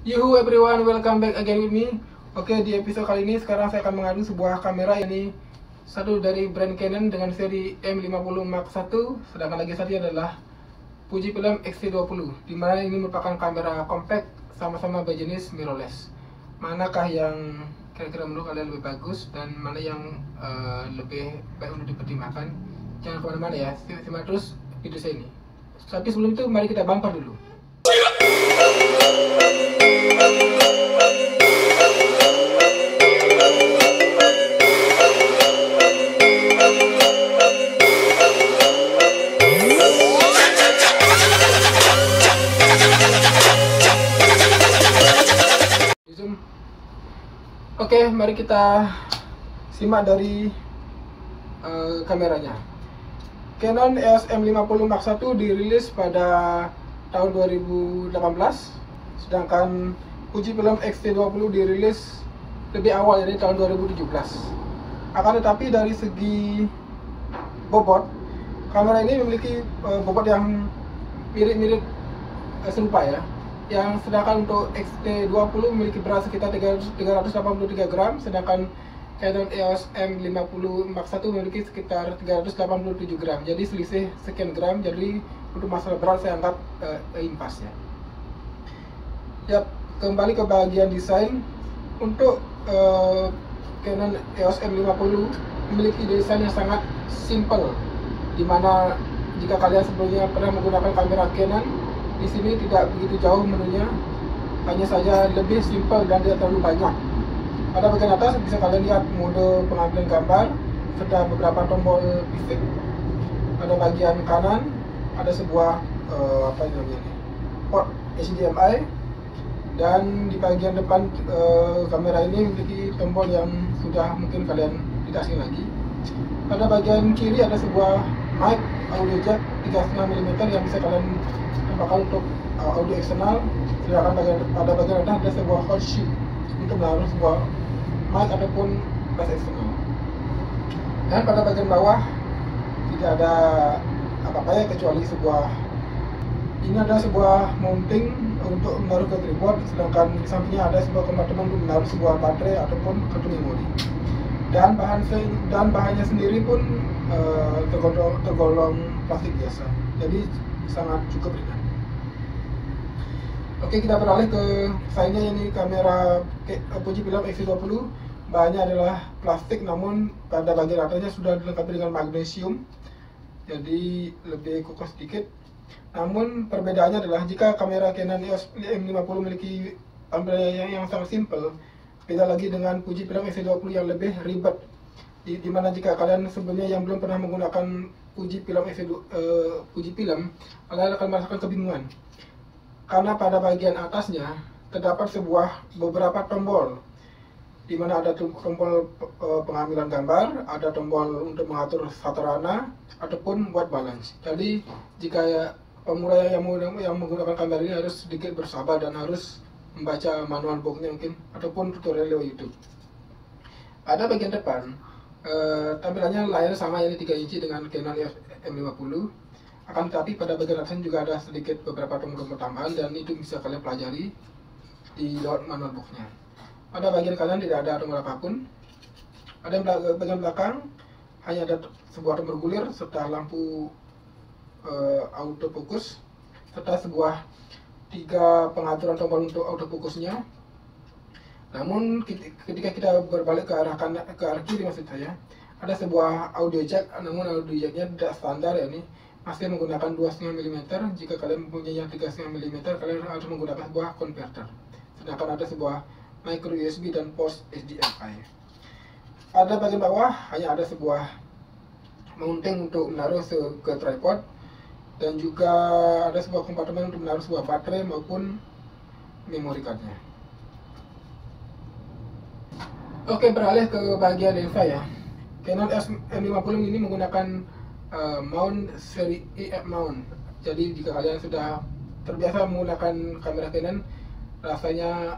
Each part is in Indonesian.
Yuhu everyone, welcome back again with me. Oke, di episode kali ini sekarang saya akan mengadu sebuah kamera, ini satu dari brand Canon dengan seri M50 Mark I, sedangkan lagi satunya adalah Fujifilm X-T20, dimana ini merupakan kamera compact sama-sama berjenis mirrorless. Manakah yang kira-kira menurut kalian lebih bagus dan mana yang lebih baik untuk dipertimbangkan? Jangan kemana-mana ya, simak terus video saya ini. Tapi sebelum itu mari kita bumper dulu. Oke, mari kita simak dari kameranya. Canon EOS M50 Mark I dirilis pada tahun 2018, sedangkan Fujifilm X-T20 dirilis lebih awal, dari tahun 2017. Akan tetapi dari segi bobot, kamera ini memiliki bobot yang mirip-mirip serupa ya. Yang sedangkan untuk X-T20 memiliki berat sekitar 383 gram, sedangkan Canon EOS M50 Mark I memiliki sekitar 387 gram. Jadi selisih sekian gram, jadi untuk masalah berat saya anggap impas ya. Yap, kembali ke bagian desain. Untuk Canon EOS M50 memiliki desain yang sangat simple, dimana jika kalian sebelumnya pernah menggunakan kamera Canon, di sini tidak begitu jauh menunya, hanya saja lebih simple dan tidak terlalu banyak. Pada bagian atas bisa kalian lihat mode pengambilan gambar serta beberapa tombol pivot. Pada bagian kanan ada sebuah port HDMI, dan di bagian depan kamera ini memiliki tombol yang sudah mungkin kalian tidak asing lagi. Pada bagian kiri ada sebuah mic audio jack 3,5 mm yang bisa kalian tempatkan untuk audio eksternal, sedangkan pada bagian atas ada sebuah hot sheet untuk menaruh sebuah mic ataupun bass eksternal. Dan pada bagian bawah tidak ada apa-apa ya, kecuali ini ada sebuah mounting untuk menaruh ke tripod, sedangkan di sampingnya ada sebuah kompartemen untuk menaruh sebuah baterai ataupun kartu memori. Dan bahannya sendiri pun tergolong plastik biasa, jadi sangat cukup ringan. Oke, kita beralih ke desainnya. Ini kamera Fujifilm X-T20, bahannya adalah plastik, namun pada bagian atasnya sudah dilengkapi dengan magnesium, jadi lebih kokoh sedikit. Namun perbedaannya adalah jika kamera Canon EOS M50 memiliki tampilan yang sangat simple, beda lagi dengan Fujifilm X-T20 yang lebih ribet. Dimana jika kalian sebelumnya yang belum pernah menggunakan Fujifilm, kalian akan merasakan kebingungan, karena pada bagian atasnya terdapat beberapa tombol, di mana ada tombol pengambilan gambar, ada tombol untuk mengatur saturana ataupun white balance. Jadi jika pemula yang menggunakan kamera ini harus sedikit bersabar dan harus membaca manual booknya mungkin, ataupun tutorial lewat YouTube. Pada bagian depan tampilannya layar sama, ini 3 inci dengan Canon EOS M50. Akan tetapi pada bagian atasnya juga ada sedikit beberapa tombol-tombol tambahan, dan itu bisa kalian pelajari di lewat manual booknya. Pada bagian kanan tidak ada tombol apapun. Ada bagian belakang hanya ada sebuah tombol gulir serta lampu autofocus, serta sebuah 3 pengaturan tombol untuk autofocusnya. Namun ketika kita berbalik ke arah kiri, maksud saya, ada sebuah audio jack, namun audio jacknya tidak standar ya, ini masih menggunakan 2,5 mm. Jika kalian mempunyai yang 3,5 mm, kalian harus menggunakan sebuah converter. Sedangkan ada sebuah micro USB dan port HDMI. Pada bagian bawah hanya ada sebuah mounting untuk menaruh ke tripod, dan juga ada sebuah kompartemen untuk menaruh sebuah baterai maupun memory cardnya. Oke, beralih ke bagian lensa ya. Canon EOS M50 ini menggunakan mount seri EF mount. Jadi jika kalian sudah terbiasa menggunakan kamera Canon, rasanya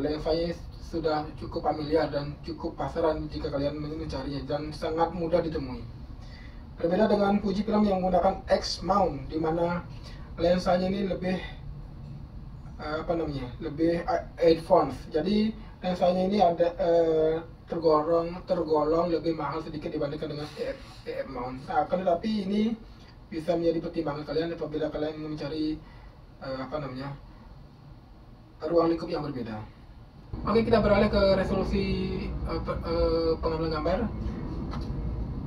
lensanya sudah cukup familiar dan cukup pasaran jika kalian mencarinya, dan sangat mudah ditemui. Berbeda dengan Fujifilm yang menggunakan X mount, di mana lensanya ini lebih lebih advance. Jadi lensanya ini ada tergolong lebih mahal sedikit dibandingkan dengan EF mount. Nah, akan tetapi ini bisa menjadi pertimbangan kalian apabila kalian mencari ruang lingkup yang berbeda. Oke, kita beralih ke resolusi pengambilan gambar.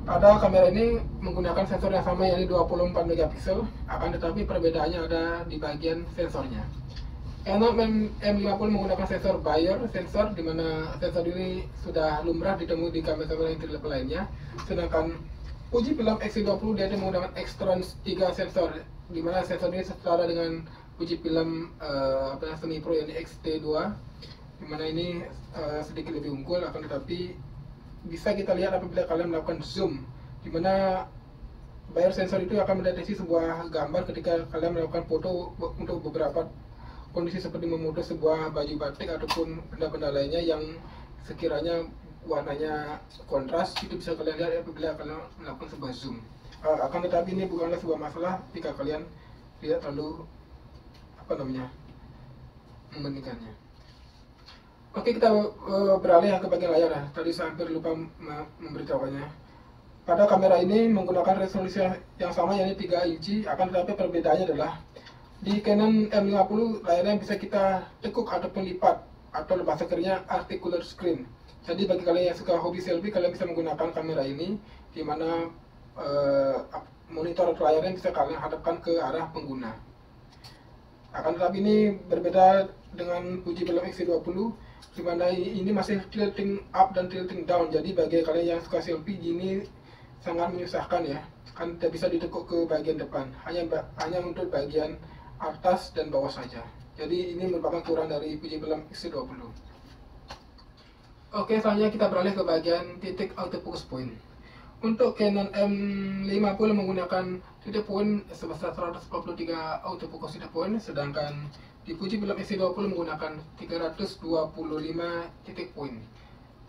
Pada kamera ini menggunakan sensor yang sama, yakni 24 megapiksel, akan tetapi perbedaannya ada di bagian sensornya. Canon M50 menggunakan sensor Bayer sensor, di mana sensor ini sudah lumrah ditemui di kamera-kamera entry level lainnya. Sedangkan Fujifilm X-T20 dia menggunakan Extron 3 sensor, di mana sensor ini setara dengan Fujifilm semi pro, yakni X-T2, di mana ini sedikit lebih unggul. Akan tetapi bisa kita lihat apabila kalian melakukan zoom, di mana Bayer sensor itu akan mendeteksi sebuah gambar ketika kalian melakukan foto untuk beberapa kondisi seperti memutus sebuah baju batik ataupun benda-benda lainnya yang sekiranya warnanya kontras. Itu bisa kalian lihat apabila kalian melakukan sebuah zoom. Akan tetapi ini bukanlah sebuah masalah jika kalian tidak terlalu membandingkannya. Oke, kita beralih ke bagian layar ya. Tadi saya hampir lupa memberitahukannya. Pada kamera ini menggunakan resolusi yang sama, yakni 3 inci. Akan tetapi perbedaannya adalah di Canon M50 layarnya bisa kita tekuk ataupun lipat, atau bahasa kerennya articular screen. Jadi bagi kalian yang suka hobi selfie, kalian bisa menggunakan kamera ini, di mana monitor atau layarnya bisa kalian hadapkan ke arah pengguna. Akan tetapi ini berbeda dengan Fujifilm X-T20, di mana ini masih tilting up dan tilting down. Jadi bagi kalian yang suka selfie ini sangat menyusahkan ya, kan tidak bisa ditekuk ke bagian depan, hanya untuk bagian atas dan bawah saja. Jadi ini merupakan kurang dari Fujifilm X-T20. Oke, selanjutnya kita beralih ke bagian titik autofocus point. Untuk Canon M50 menggunakan titik point sebesar 143 autofocus titik point, sedangkan di Fujifilm X-T20 menggunakan 325 titik point.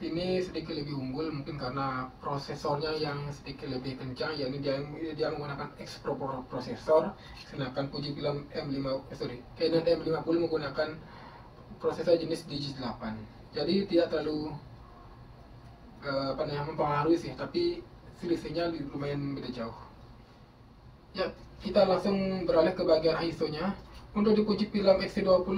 Ini sedikit lebih unggul mungkin karena prosesornya yang sedikit lebih kencang, yakni dia menggunakan X-Pro prosesor, sedangkan Canon M50 menggunakan prosesor jenis Digi8. Jadi tidak terlalu mempengaruhi sih, tapi selisihnya lumayan beda jauh. Ya, kita langsung beralih ke bagian ISO-nya. Untuk di Fujifilm X-T20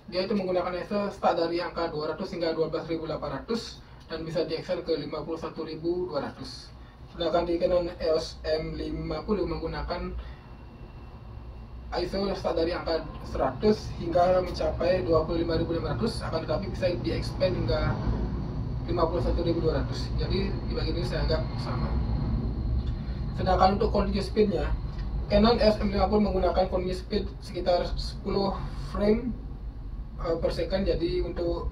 dia itu menggunakan ISO start dari angka 200 hingga 12.800 dan bisa diextend ke 51.200. Sedangkan di Canon EOS M50 menggunakan ISO start dari angka 100 hingga mencapai 25.500, akan tetapi bisa diexpand hingga 51.200. Jadi di bagian ini saya anggap sama. Sedangkan untuk continuous speed-nya, Canon EOS M50 menggunakan continuous speed sekitar 10 frame per second. Jadi untuk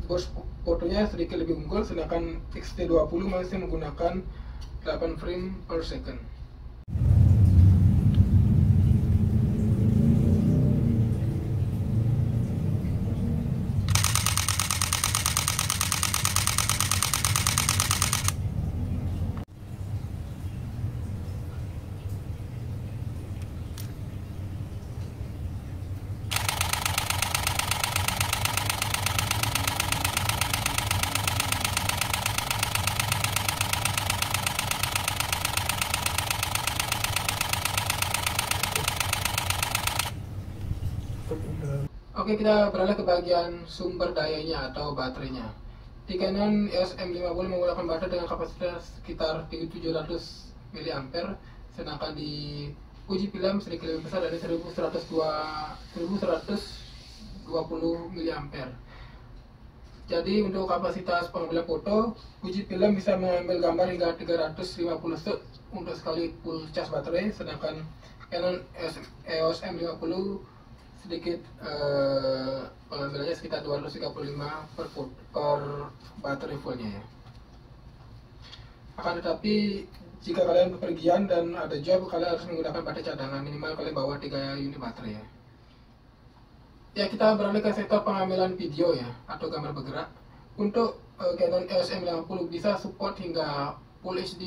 burst fotonya sedikit lebih unggul, sedangkan X-T20 masih menggunakan 8 frame per second. Oke, kita beralih ke bagian sumber dayanya atau baterainya. Di Canon EOS M50 menggunakan baterai dengan kapasitas sekitar 700 mAh, sedangkan di Fujifilm sedikit lebih besar dari 1120 mAh. Jadi untuk kapasitas pengambilan foto, Fujifilm bisa mengambil gambar hingga 350 shoot untuk sekali full charge baterai, sedangkan Canon EOS M50 sedikit pengambilannya sekitar 235 per baterai fullnya ya. Akan tetapi jika kalian bepergian dan ada job, kalian harus menggunakan baterai cadangan, minimal kalian bawa 3 unit baterai ya. Ya, kita beralih ke sektor pengambilan video ya atau gambar bergerak. Untuk Canon EOS M50 bisa support hingga Full HD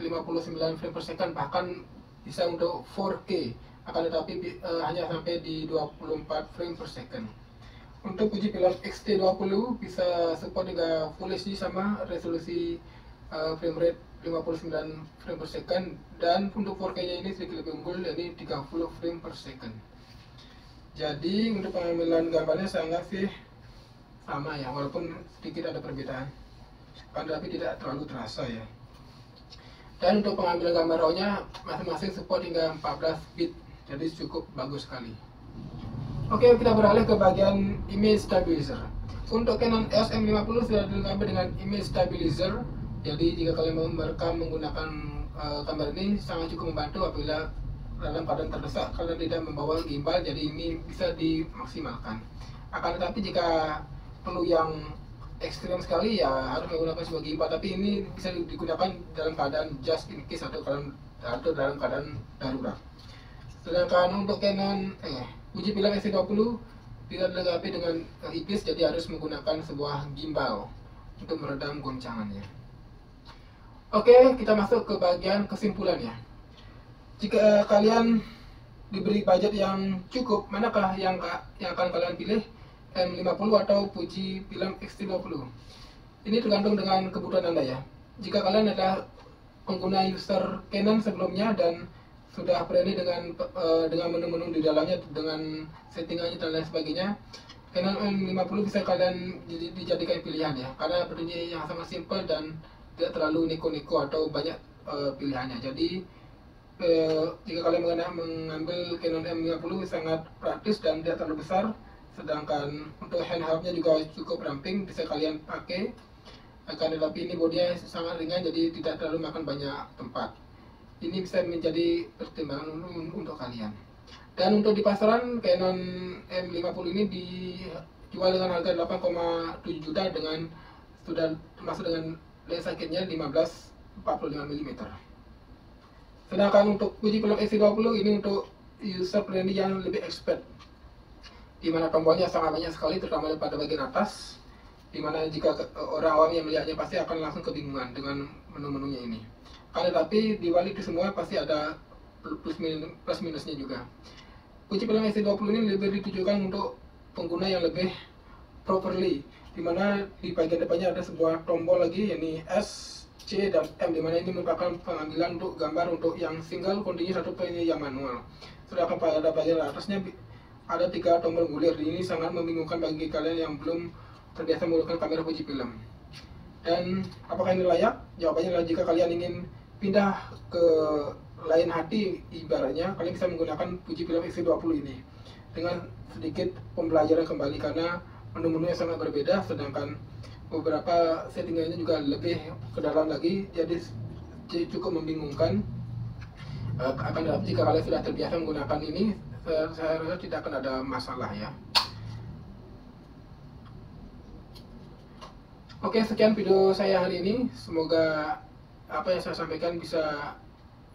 59 frame per second, bahkan bisa untuk 4K akan tetapi hanya sampai di 24 frame per second. Untuk uji film X-T20 bisa support hingga Full HD sama resolusi frame rate 59 frame per second, dan untuk 4K nya ini sedikit lebih unggul, yakni 30 frame per second. Jadi untuk pengambilan gambarnya sangat sih sama ya, walaupun sedikit ada perbedaan, tapi tidak terlalu terasa ya. Dan untuk pengambilan gambar RAW-nya masing-masing support hingga 14 bit, jadi cukup bagus sekali. Oke, kita beralih ke bagian image stabilizer. Untuk Canon EOS M50 sudah dilengkapi dengan image stabilizer. Jadi jika kalian mau merekam menggunakan kamera ini sangat cukup membantu apabila dalam keadaan terdesak kalian tidak membawa gimbal, jadi ini bisa dimaksimalkan. Akan tetapi jika perlu yang ekstrim sekali ya harus menggunakan sebuah gimbal, tapi ini bisa digunakan dalam keadaan just in case atau dalam keadaan darurat. Sedangkan untuk Canon uji film X-T20 tidak dilengkapi dengan IPS, jadi harus menggunakan sebuah gimbal untuk meredam goncangannya. Oke, kita masuk ke bagian kesimpulannya. Jika kalian diberi budget yang cukup, manakah yang akan kalian pilih, M50 atau Fuji film X-T20? Ini tergantung dengan kebutuhan Anda ya. Jika kalian adalah pengguna user Canon sebelumnya dan sudah friendly dengan menu-menu di dalamnya, dengan settingannya dan lain sebagainya, Canon M50 bisa kalian dijadikan pilihan ya, karena bentuknya yang sangat simple dan tidak terlalu neko-neko atau banyak pilihannya. Jadi jika kalian mengambil Canon M50 sangat praktis dan tidak terlalu besar. Sedangkan untuk handheldnya juga cukup ramping, bisa kalian pakai. Akan tetapi ini bodinya sangat ringan, jadi tidak terlalu makan banyak tempat. Ini bisa menjadi pertimbangan untuk kalian. Dan untuk di pasaran, Canon M50 ini dijual dengan harga 8,7 juta dengan sudah termasuk dengan lensa kitnya 15-45 mm. Sedangkan untuk Fuji film X-T20 ini untuk user friendly yang lebih expert, di mana tombolnya sangat banyak sekali, terutama pada bagian atas, di mana jika orang awam yang melihatnya pasti akan langsung kebingungan dengan menu-menunya ini. Tetapi di balik itu semua pasti ada plus minusnya juga. Fuji film X-T20 ini lebih ditujukan untuk pengguna yang lebih properly, di mana di bagian depannya ada sebuah tombol lagi, yakni S, C, dan M, di mana ini merupakan pengambilan untuk gambar untuk yang single, continuous, ataupun yang manual. Sedangkan pada bagian atasnya ada 3 tombol gulir. Ini sangat membingungkan bagi kalian yang belum terbiasa menggunakan kamera Fuji film. Dan apakah ini layak? Jawabannya adalah jika kalian ingin pindah ke lain hati, ibaratnya kalian bisa menggunakan Fuji film X-T20 ini dengan sedikit pembelajaran kembali, karena menu-menunya sangat berbeda, sedangkan beberapa settingannya juga lebih ke dalam lagi, jadi cukup membingungkan. Akan tetapi jika kalian sudah terbiasa menggunakan ini, saya rasa tidak akan ada masalah ya. Oke, sekian video saya hari ini. Semoga apa yang saya sampaikan bisa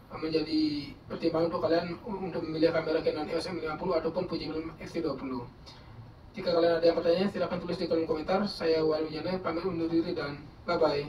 menjadi pertimbangan untuk kalian untuk memilih kamera Canon EOS M50 ataupun Fuji film X-T20. Jika kalian ada yang bertanya, silahkan tulis di kolom komentar. Saya Walu Jana, pamit undur diri dan bye-bye.